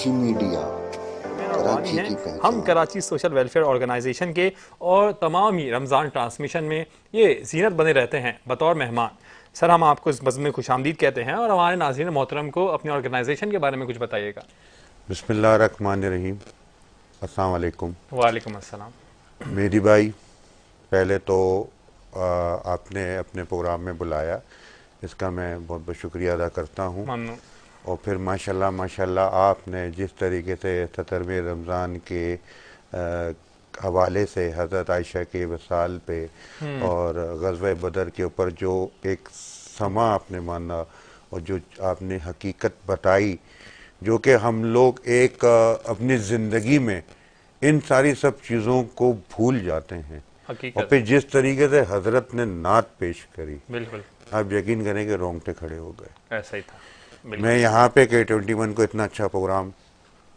Karachi media, रवानी कराची हैं की हम पहचान। कराची सोशल वेलफेयर ऑर्गेनाइजेशन के, और तमाम ही रमज़ान ट्रांसमिशन में ये जीनत बने रहते हैं बतौर मेहमान। सर, हम आपको इस बज़्म में खुशामदीद कहते हैं और हमारे नाज़रीन मोहतरम को अपने ऑर्गेनाइजेशन के बारे में कुछ बताइएगा। बिस्मिल्लाहिर्रहमानिर्रहीम। अस्सलाम वालेकुम। वालेकुम अस्सलाम। मेरी भाई, पहले तो आपने अपने प्रोग्राम में बुलाया, इसका मैं बहुत बहुत शुक्रिया अदा करता हूँ। ममनून। और फिर माशाल्लाह माशाल्लाह आपने जिस तरीके से सतर में रमज़ान के हवाले से हज़रत आयशा के वसाल पे और ग़ज़वा बदर के ऊपर जो एक समा आपने माना और जो आपने हकीकत बताई, जो कि हम लोग एक अपनी ज़िंदगी में इन सारी सब चीज़ों को भूल जाते हैं। और हकीकत फिर है। जिस तरीके से हज़रत ने नात पेश करी, बिल्कुल आप यकीन करें कि रोंगटे खड़े हो गए। ऐसा ही था। मैं बिल्कुल। यहाँ पे K21 को इतना अच्छा प्रोग्राम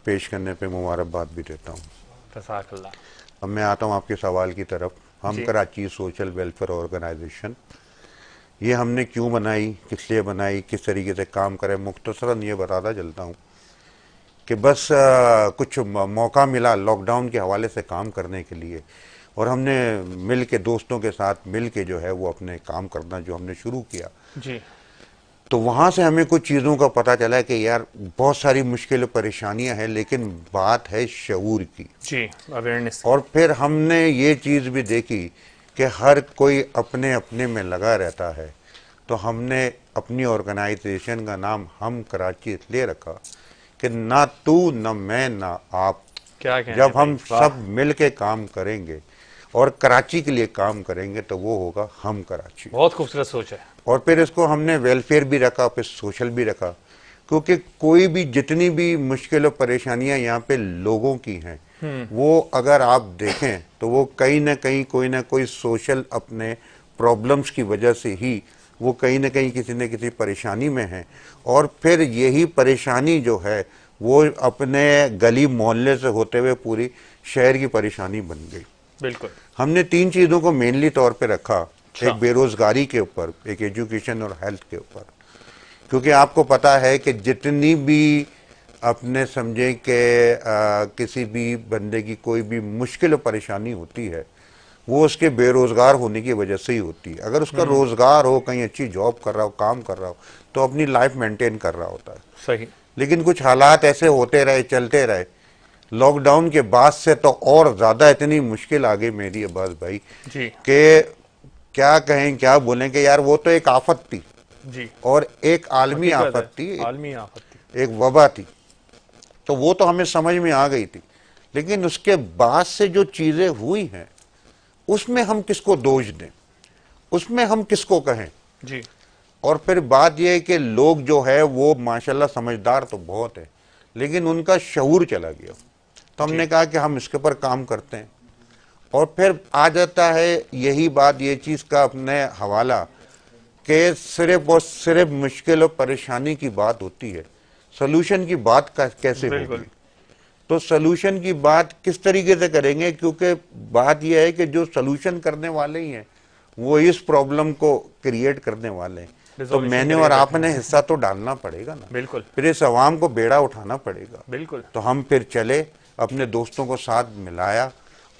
पेश करने पे मुबारकबाद भी देता हूँ। जज़ाकल्लाह। अब मैं आता हूँ आपके सवाल की तरफ। हम जी कराची सोशल वेलफेयर ऑर्गेनाइजेशन, ये हमने क्यों बनाई, किस लिए बनाई, किस तरीके से काम करें, मुख्तसरन ये बताता चलता हूँ कि बस कुछ मौका मिला लॉकडाउन के हवाले से काम करने के लिए, और हमने मिल के दोस्तों के साथ मिल के जो है वो अपने काम करना जो हमने शुरू किया, जी तो वहाँ से हमें कुछ चीज़ों का पता चला कि यार बहुत सारी मुश्किल परेशानियाँ हैं, लेकिन बात है शऊर की। जी, अवेयरनेस की। और फिर हमने ये चीज़ भी देखी कि हर कोई अपने अपने में लगा रहता है, तो हमने अपनी ऑर्गेनाइजेशन का नाम हम कराची इसलिए रखा कि ना तू न मैं ना आप, क्या कहने हैं जब भाई, हम वाह। सब मिल के काम करेंगे और कराची के लिए काम करेंगे तो वो होगा हम कराची। बहुत खूबसूरत सोच है। और फिर इसको हमने वेलफेयर भी रखा, फिर सोशल भी रखा, क्योंकि कोई भी जितनी भी मुश्किल और परेशानियां यहाँ पे लोगों की हैं, वो अगर आप देखें तो वो कहीं ना कहीं कोई ना कोई सोशल अपने प्रॉब्लम्स की वजह से ही वो कहीं ना कहीं किसी न किसी परेशानी में हैं। और फिर यही परेशानी जो है वो अपने गली मोहल्ले से होते हुए पूरी शहर की परेशानी बन गई। बिल्कुल। हमने तीन चीज़ों को मेनली तौर पे रखा, अच्छा। एक बेरोजगारी के ऊपर, एक एजुकेशन और हेल्थ के ऊपर। क्योंकि आपको पता है कि जितनी भी अपने समझें कि किसी भी बंदे की कोई भी मुश्किल और परेशानी होती है, वो उसके बेरोजगार होने की वजह से ही होती है। अगर उसका रोजगार हो, कहीं अच्छी जॉब कर रहा हो, काम कर रहा हो, तो अपनी लाइफ मेंटेन कर रहा होता है। सही। लेकिन कुछ हालात ऐसे होते रहे, चलते रहे, लॉकडाउन के बाद से तो और ज़्यादा इतनी मुश्किल आ गई मेरी अब्बास भाई जी कि क्या कहें क्या बोलें कि यार वो तो एक आफत थी, जी। और एक आलमी हकीकत आफत थी, है, आलमी आफत थी। एक वबा थी। तो वो तो हमें समझ में आ गई थी, लेकिन उसके बाद से जो चीज़ें हुई हैं उसमें हम किसको दोष दें, उसमें हम किसको कहें। जी और फिर बात यह है कि लोग जो है वो माशाल्लाह समझदार तो बहुत है, लेकिन उनका शऊर चला गया। तो जी। हमने कहा कि हम इसके ऊपर काम करते हैं। और फिर आ जाता है यही बात, ये चीज़ का अपने हवाला कि सिर्फ और सिर्फ मुश्किल और परेशानी की बात होती है, सलूशन की बात कैसे होगी। बिल्कुल। तो सलूशन की बात किस तरीके से करेंगे, क्योंकि बात यह है कि जो सलूशन करने वाले ही हैं वो इस प्रॉब्लम को क्रिएट करने वाले हैं। तो रिजोल्यूशन मैंने करके और बैठे आपने हैं। हिस्सा तो डालना पड़ेगा ना, बिल्कुल फिर इस अवाम को बेड़ा उठाना पड़ेगा। बिल्कुल। तो हम फिर चले, अपने दोस्तों को साथ मिलाया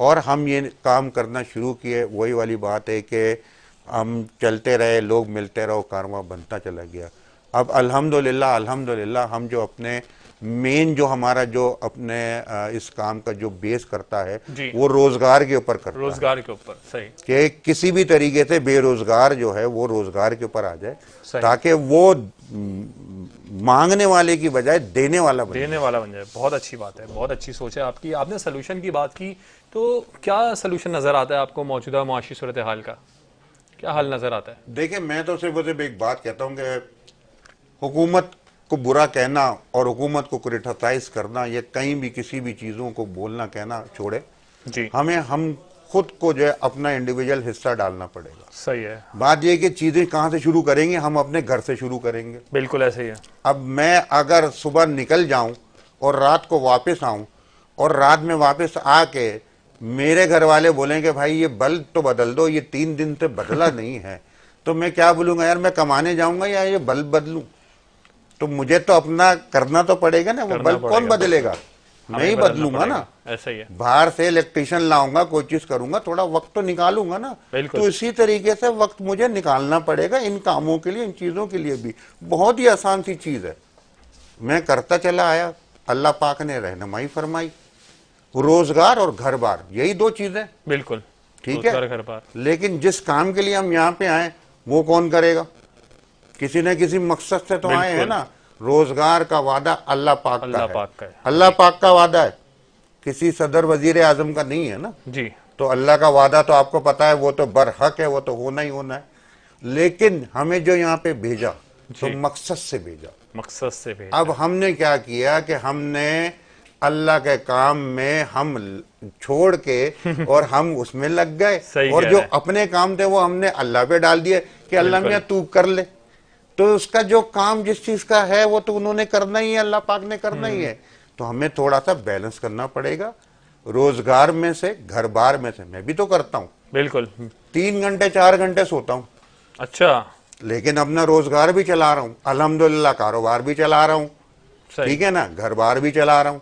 और हम ये काम करना शुरू किए। वही वाली बात है कि हम चलते रहे, लोग मिलते रहो, कारवां बनता चला गया। अब अल्हम्दुलिल्लाह अल्हम्दुलिल्लाह हम जो अपने मेन जो हमारा जो अपने इस काम का जो बेस करता है जी। वो रोज़गार के ऊपर करता है रोजगार के ऊपर। सही। कि किसी भी तरीके से बेरोज़गार जो है वो रोज़गार के ऊपर आ जाए, सही। ताकि वो मांगने वाले की बजाय देने वाला बन देने जाए। वाला बन जाए। बहुत अच्छी बात है, बहुत अच्छी सोच है आपकी। आपने सोल्यूशन की बात की, तो क्या सोल्यूशन नज़र आता है आपको मौजूदा मुआशी सूरत हाल का? क्या हल नज़र आता है? देखिए, मैं तो सिर्फ एक बात कहता हूँ कि हुकूमत को बुरा कहना और हुकूमत को क्रिटिसाइज करना, ये कहीं भी किसी भी चीज़ों को बोलना कहना छोड़े। जी हम खुद को जो है अपना इंडिविजुअल हिस्सा डालना पड़ेगा। सही है। बात यह कि चीज़ें कहाँ से शुरू करेंगे, हम अपने घर से शुरू करेंगे। बिल्कुल ऐसे ही है। अब मैं अगर सुबह निकल जाऊं और रात को वापस आऊं, और रात में वापस आके मेरे घर वाले बोलेंगे भाई ये बल्ब तो बदल दो, ये 3 दिन से बदला नहीं है, तो मैं क्या बोलूँगा, यार मैं कमाने जाऊंगा या ये बल्ब बदलूं। तो मुझे तो अपना करना तो पड़ेगा ना। वो करना बल्ब कौन पड़ेगा, बदलेगा? मैं ही बदलना बदलूंगा ना। पड़ेगा, ऐसा ही है। बाहर से इलेक्ट्रिशियन लाऊंगा, कोई चीज करूंगा, थोड़ा वक्त तो निकालूंगा ना। बिल्कुल। तो इसी तरीके से वक्त मुझे निकालना पड़ेगा इन कामों के लिए, इन चीजों के लिए भी। बहुत ही आसान सी चीज है, मैं करता चला आया, अल्लाह पाक ने रहनुमाई फरमाई। रोजगार और घर बार, यही दो चीजें, बिल्कुल, ठीक है। रोजगार, घर बार। लेकिन जिस काम के लिए हम यहाँ पे आए वो कौन करेगा? किसी न किसी मकसद से तो आए हैं बिल्कुल। ना। रोजगार का वादा अल्लाह पाक अल्लाह का पाक है, का है। अल्लाह पाक का वादा है, किसी सदर वजीर आजम का नहीं है ना। जी, तो अल्लाह का वादा तो आपको पता है, वो तो बरहक है, वो तो होना ही होना है। लेकिन हमें जो यहाँ पे भेजा तो जी। मकसद से भेजा। मकसद से भेज। अब हमने क्या किया कि हमने अल्लाह के काम में हम छोड़ के और हम उसमें लग गए, सही और कह जो रहे हैं। अपने काम थे वो हमने अल्लाह पे डाल दिए कि अल्लाह बिल्कुल। मियां तू कर ले। तो उसका जो काम जिस चीज का है वो तो उन्होंने करना ही है, अल्लाह पाक ने करना ही है। तो हमें थोड़ा सा बैलेंस करना पड़ेगा। रोजगार में से, घर बार में से, मैं भी तो करता हूँ, बिल्कुल। 3 घंटे 4 घंटे सोता हूँ, अच्छा, लेकिन अपना रोजगार भी चला रहा हूँ, अल्हम्दुलिल्लाह कारोबार भी चला रहा हूँ, सही। ठीक है ना, घर बार भी चला रहा हूँ।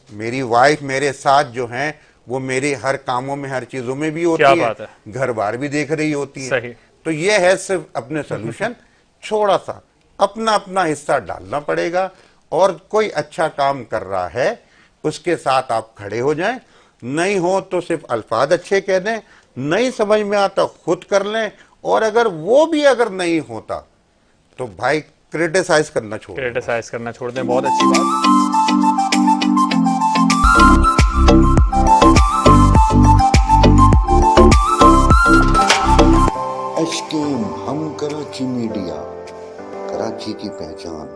मेरी वाइफ मेरे साथ जो है वो मेरी हर कामों में, हर चीजों में भी होती क्या है, बात है। घर बार भी देख रही होती है। सही। तो ये है सिर्फ अपने सोल्यूशन। थोड़ा सा अपना अपना हिस्सा डालना पड़ेगा, और कोई अच्छा काम कर रहा है उसके साथ आप खड़े हो जाएं। नहीं हो तो सिर्फ अल्फाज अच्छे कह दें, नहीं समझ में आता खुद कर लें, और अगर वो भी अगर नहीं होता तो भाई क्रिटिसाइज करना छोड़ दें। क्रिटिसाइज करना छोड़ दें, बहुत अच्छी बात। एचके हम कराची मीडिया, कराची की पहचान।